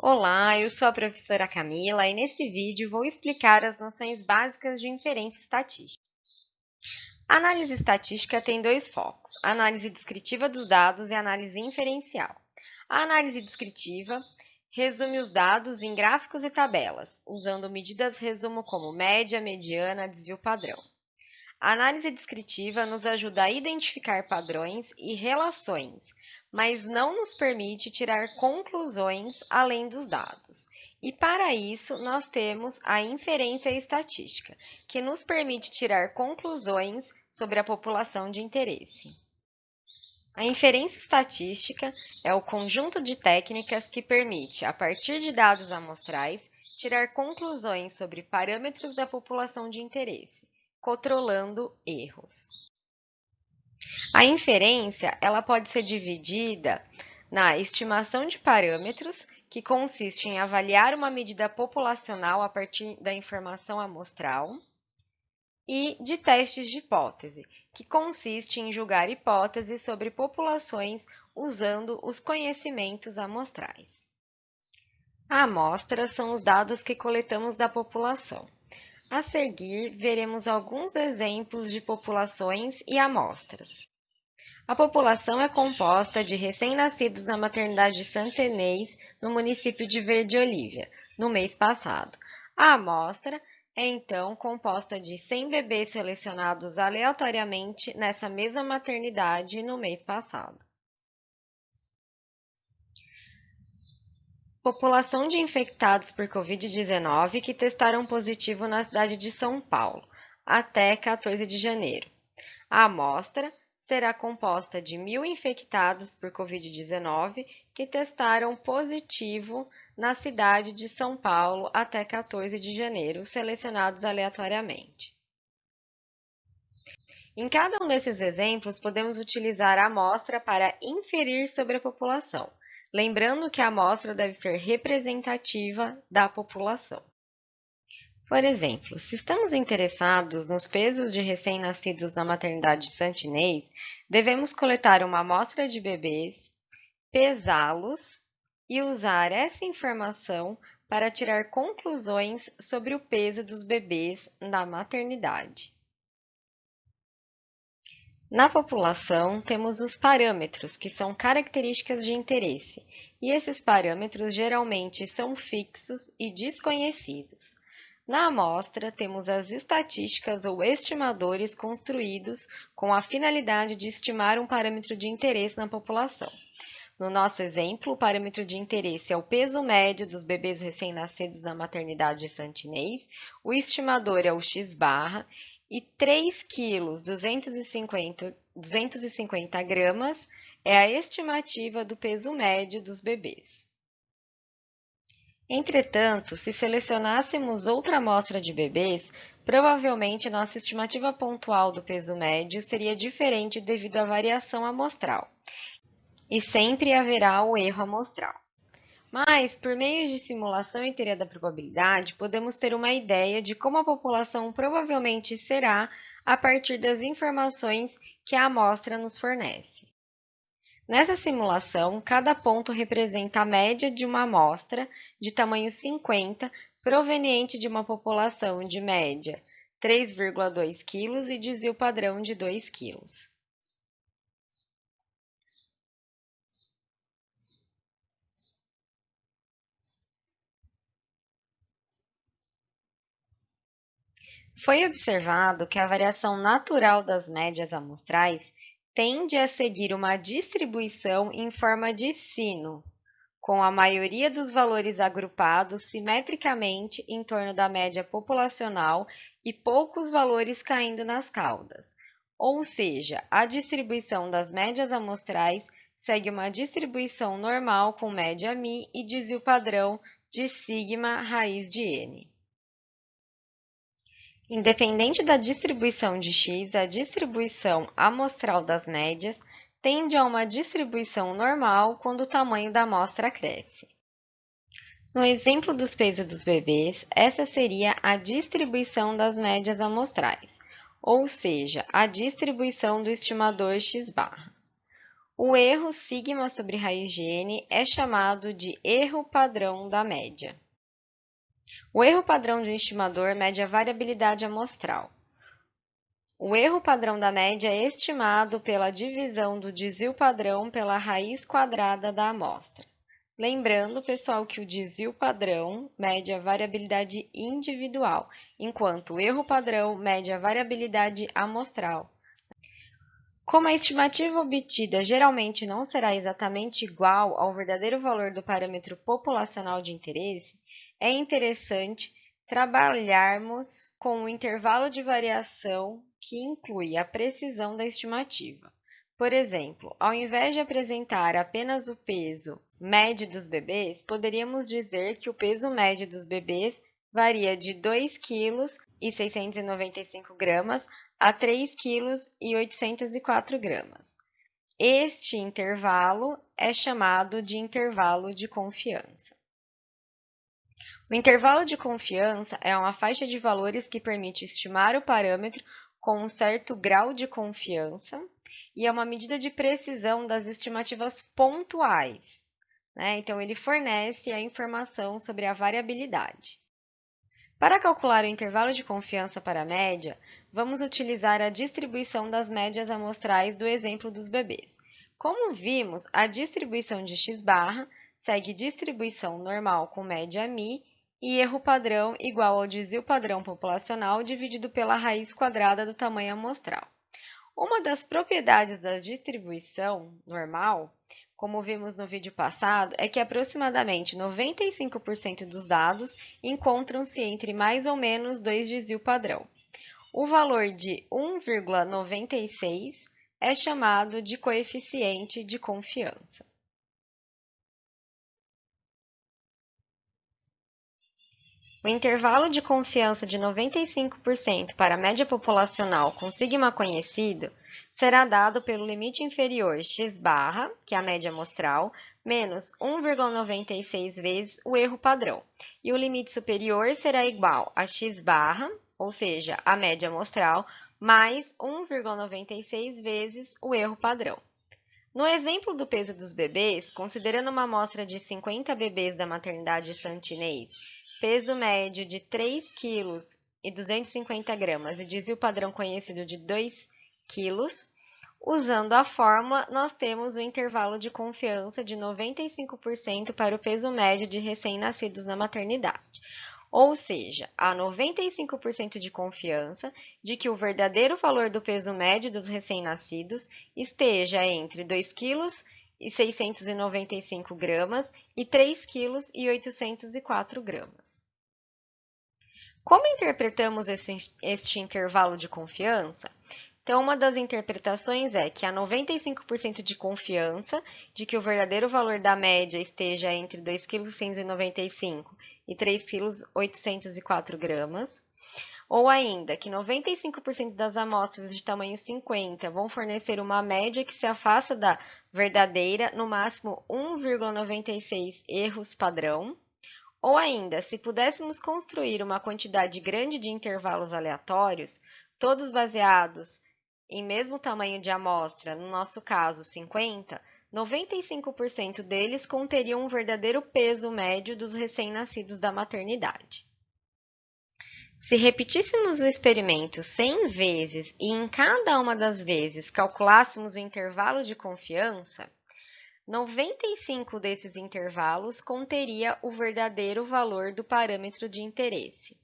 Olá, eu sou a professora Camila e nesse vídeo vou explicar as noções básicas de inferência estatística. A análise estatística tem dois focos, a análise descritiva dos dados e a análise inferencial. A análise descritiva resume os dados em gráficos e tabelas, usando medidas resumo como média, mediana, desvio padrão. A análise descritiva nos ajuda a identificar padrões e relações, mas não nos permite tirar conclusões além dos dados. E para isso, nós temos a inferência estatística, que nos permite tirar conclusões sobre a população de interesse. A inferência estatística é o conjunto de técnicas que permite, a partir de dados amostrais, tirar conclusões sobre parâmetros da população de interesse, controlando erros. A inferência, ela pode ser dividida na estimação de parâmetros, que consiste em avaliar uma medida populacional a partir da informação amostral, e de testes de hipótese, que consiste em julgar hipóteses sobre populações usando os conhecimentos amostrais. A amostra são os dados que coletamos da população. A seguir, veremos alguns exemplos de populações e amostras. A população é composta de recém-nascidos na maternidade Santa Inês, no município de Verde Olívia, no mês passado. A amostra é, então, composta de 100 bebês selecionados aleatoriamente nessa mesma maternidade no mês passado. População de infectados por Covid-19 que testaram positivo na cidade de São Paulo, até 14 de janeiro. A amostra será composta de 1.000 infectados por Covid-19 que testaram positivo na cidade de São Paulo até 14 de janeiro, selecionados aleatoriamente. Em cada um desses exemplos, podemos utilizar a amostra para inferir sobre a população, lembrando que a amostra deve ser representativa da população. Por exemplo, se estamos interessados nos pesos de recém-nascidos na maternidade de Santa Inês, devemos coletar uma amostra de bebês, pesá-los e usar essa informação para tirar conclusões sobre o peso dos bebês na maternidade. Na população, temos os parâmetros, que são características de interesse, e esses parâmetros geralmente são fixos e desconhecidos. Na amostra, temos as estatísticas ou estimadores construídos com a finalidade de estimar um parâmetro de interesse na população. No nosso exemplo, o parâmetro de interesse é o peso médio dos bebês recém-nascidos na maternidade de Santa Inês, o estimador é o x-barra, e 3 kg 250 gramas é a estimativa do peso médio dos bebês. Entretanto, se selecionássemos outra amostra de bebês, provavelmente nossa estimativa pontual do peso médio seria diferente devido à variação amostral, e sempre haverá o erro amostral. Mas, por meio de simulação e teoria da probabilidade, podemos ter uma ideia de como a população provavelmente será a partir das informações que a amostra nos fornece. Nessa simulação, cada ponto representa a média de uma amostra de tamanho 50, proveniente de uma população de média 3,2 kg e desvio padrão de 2 kg. Foi observado que a variação natural das médias amostrais tende a seguir uma distribuição em forma de sino, com a maioria dos valores agrupados simetricamente em torno da média populacional e poucos valores caindo nas caudas. Ou seja, a distribuição das médias amostrais segue uma distribuição normal com média μ e desvio padrão de sigma raiz de n. Independente da distribuição de x, a distribuição amostral das médias tende a uma distribuição normal quando o tamanho da amostra cresce. No exemplo dos pesos dos bebês, essa seria a distribuição das médias amostrais, ou seja, a distribuição do estimador x-barra. O erro sigma sobre raiz de n é chamado de erro padrão da média. O erro padrão de um estimador mede a variabilidade amostral. O erro padrão da média é estimado pela divisão do desvio padrão pela raiz quadrada da amostra. Lembrando, pessoal, que o desvio padrão mede a variabilidade individual, enquanto o erro padrão mede a variabilidade amostral. Como a estimativa obtida geralmente não será exatamente igual ao verdadeiro valor do parâmetro populacional de interesse, é interessante trabalharmos com o intervalo de variação que inclui a precisão da estimativa. Por exemplo, ao invés de apresentar apenas o peso médio dos bebês, poderíamos dizer que o peso médio dos bebês varia de 2,695 kg a 3,804 kg. Este intervalo é chamado de intervalo de confiança. O intervalo de confiança é uma faixa de valores que permite estimar o parâmetro com um certo grau de confiança e é uma medida de precisão das estimativas pontuais, né? Então, ele fornece a informação sobre a variabilidade. Para calcular o intervalo de confiança para a média, vamos utilizar a distribuição das médias amostrais do exemplo dos bebês. Como vimos, a distribuição de x-barra segue distribuição normal com média μ e erro padrão igual ao desvio padrão populacional dividido pela raiz quadrada do tamanho amostral. Uma das propriedades da distribuição normal, como vimos no vídeo passado, é que aproximadamente 95% dos dados encontram-se entre mais ou menos dois desvios padrão. O valor de 1,96 é chamado de coeficiente de confiança. O intervalo de confiança de 95% para a média populacional com sigma conhecido será dado pelo limite inferior x-barra, que é a média amostral, menos 1,96 vezes o erro padrão. E o limite superior será igual a x-barra, ou seja, a média amostral, mais 1,96 vezes o erro padrão. No exemplo do peso dos bebês, considerando uma amostra de 50 bebês da maternidade Santinês, peso médio de 3,250 kg e desvio padrão conhecido de 2 kg, usando a fórmula, nós temos o intervalo de confiança de 95% para o peso médio de recém-nascidos na maternidade. Ou seja, há 95% de confiança de que o verdadeiro valor do peso médio dos recém-nascidos esteja entre 2,695 kg e 3,804 kg. Como interpretamos este intervalo de confiança? Então, uma das interpretações é que há 95% de confiança de que o verdadeiro valor da média esteja entre 2,195 kg e 3,804 kg, ou ainda que 95% das amostras de tamanho 50 vão fornecer uma média que se afasta da verdadeira, no máximo 1,96 erros padrão, ou ainda, se pudéssemos construir uma quantidade grande de intervalos aleatórios, todos baseados em mesmo tamanho de amostra, no nosso caso 50, 95% deles conteriam um verdadeiro peso médio dos recém-nascidos da maternidade. Se repetíssemos o experimento 100 vezes e em cada uma das vezes calculássemos o intervalo de confiança, 95 desses intervalos conteria o verdadeiro valor do parâmetro de interesse.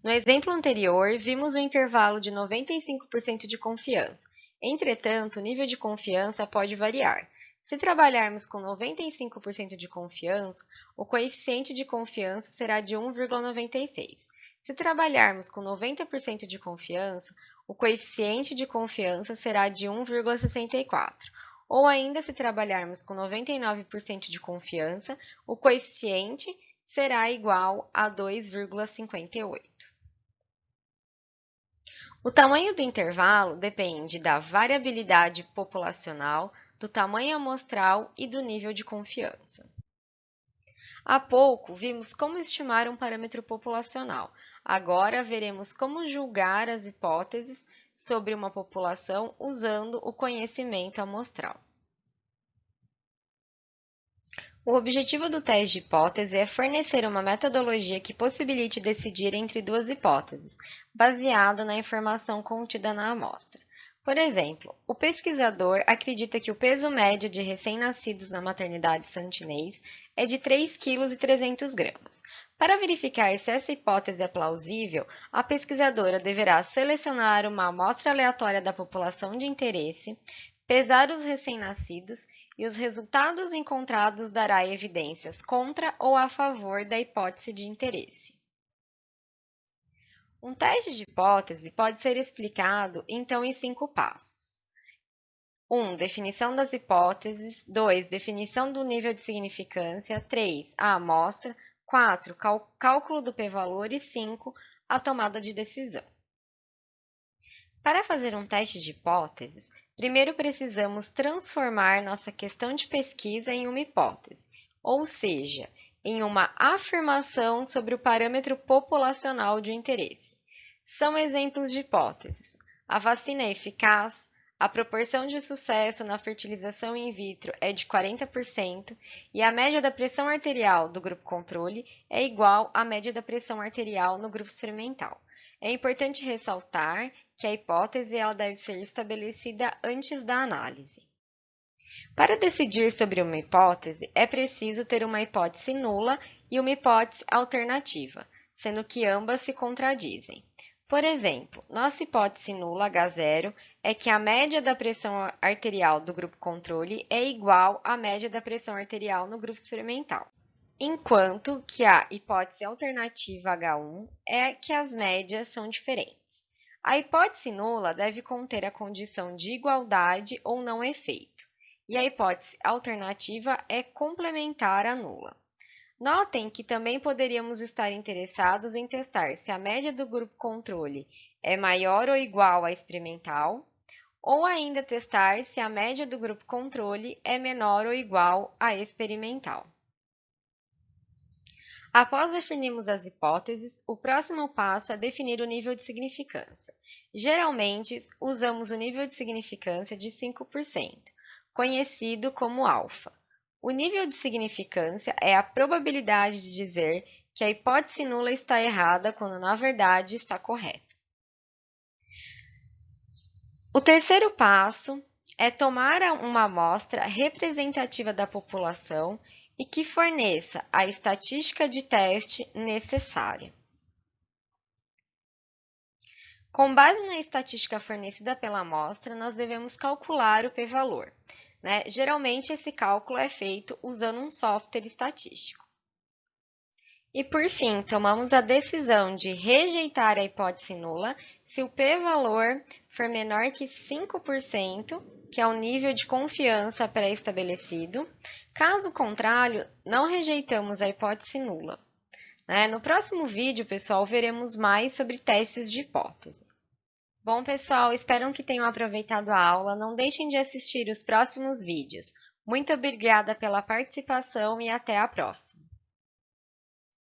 No exemplo anterior, vimos o intervalo de 95% de confiança. Entretanto, o nível de confiança pode variar. Se trabalharmos com 95% de confiança, o coeficiente de confiança será de 1,96. Se trabalharmos com 90% de confiança, o coeficiente de confiança será de 1,64. Ou ainda, se trabalharmos com 99% de confiança, o coeficiente será igual a 2,58. O tamanho do intervalo depende da variabilidade populacional, do tamanho amostral e do nível de confiança. Há pouco, vimos como estimar um parâmetro populacional. Agora, veremos como julgar as hipóteses sobre uma população usando o conhecimento amostral. O objetivo do teste de hipótese é fornecer uma metodologia que possibilite decidir entre duas hipóteses, baseado na informação contida na amostra. Por exemplo, o pesquisador acredita que o peso médio de recém-nascidos na maternidade santinês é de 3,3 kg. Para verificar se essa hipótese é plausível, a pesquisadora deverá selecionar uma amostra aleatória da população de interesse, pesar os recém-nascidos e os resultados encontrados dará evidências contra ou a favor da hipótese de interesse. Um teste de hipótese pode ser explicado, então, em 5 passos. 1. Definição das hipóteses. 2. Definição do nível de significância. 3. A amostra. 4. Cálculo do p-valor. E 5. A tomada de decisão. Para fazer um teste de hipóteses, primeiro precisamos transformar nossa questão de pesquisa em uma hipótese, ou seja, em uma afirmação sobre o parâmetro populacional de interesse. São exemplos de hipóteses: a vacina é eficaz, a proporção de sucesso na fertilização in vitro é de 40% e a média da pressão arterial do grupo controle é igual à média da pressão arterial no grupo experimental. É importante ressaltar que a hipótese ela deve ser estabelecida antes da análise. Para decidir sobre uma hipótese, é preciso ter uma hipótese nula e uma hipótese alternativa, sendo que ambas se contradizem. Por exemplo, nossa hipótese nula, H0, é que a média da pressão arterial do grupo controle é igual à média da pressão arterial no grupo experimental. Enquanto que a hipótese alternativa H1 é que as médias são diferentes. A hipótese nula deve conter a condição de igualdade ou não efeito, e a hipótese alternativa é complementar à nula. Notem que também poderíamos estar interessados em testar se a média do grupo controle é maior ou igual à experimental, ou ainda testar se a média do grupo controle é menor ou igual à experimental. Após definirmos as hipóteses, o próximo passo é definir o nível de significância. Geralmente, usamos o nível de significância de 5%, conhecido como alfa. O nível de significância é a probabilidade de dizer que a hipótese nula está errada quando, na verdade, está correta. O terceiro passo é tomar uma amostra representativa da população e que forneça a estatística de teste necessária. Com base na estatística fornecida pela amostra, nós devemos calcular o p-valor. Geralmente, esse cálculo é feito usando um software estatístico. E, por fim, tomamos a decisão de rejeitar a hipótese nula se o p-valor for menor que 5%, que é o nível de confiança pré-estabelecido. Caso contrário, não rejeitamos a hipótese nula. No próximo vídeo, pessoal, veremos mais sobre testes de hipótese. Bom, pessoal, espero que tenham aproveitado a aula. Não deixem de assistir os próximos vídeos. Muito obrigada pela participação e até a próxima!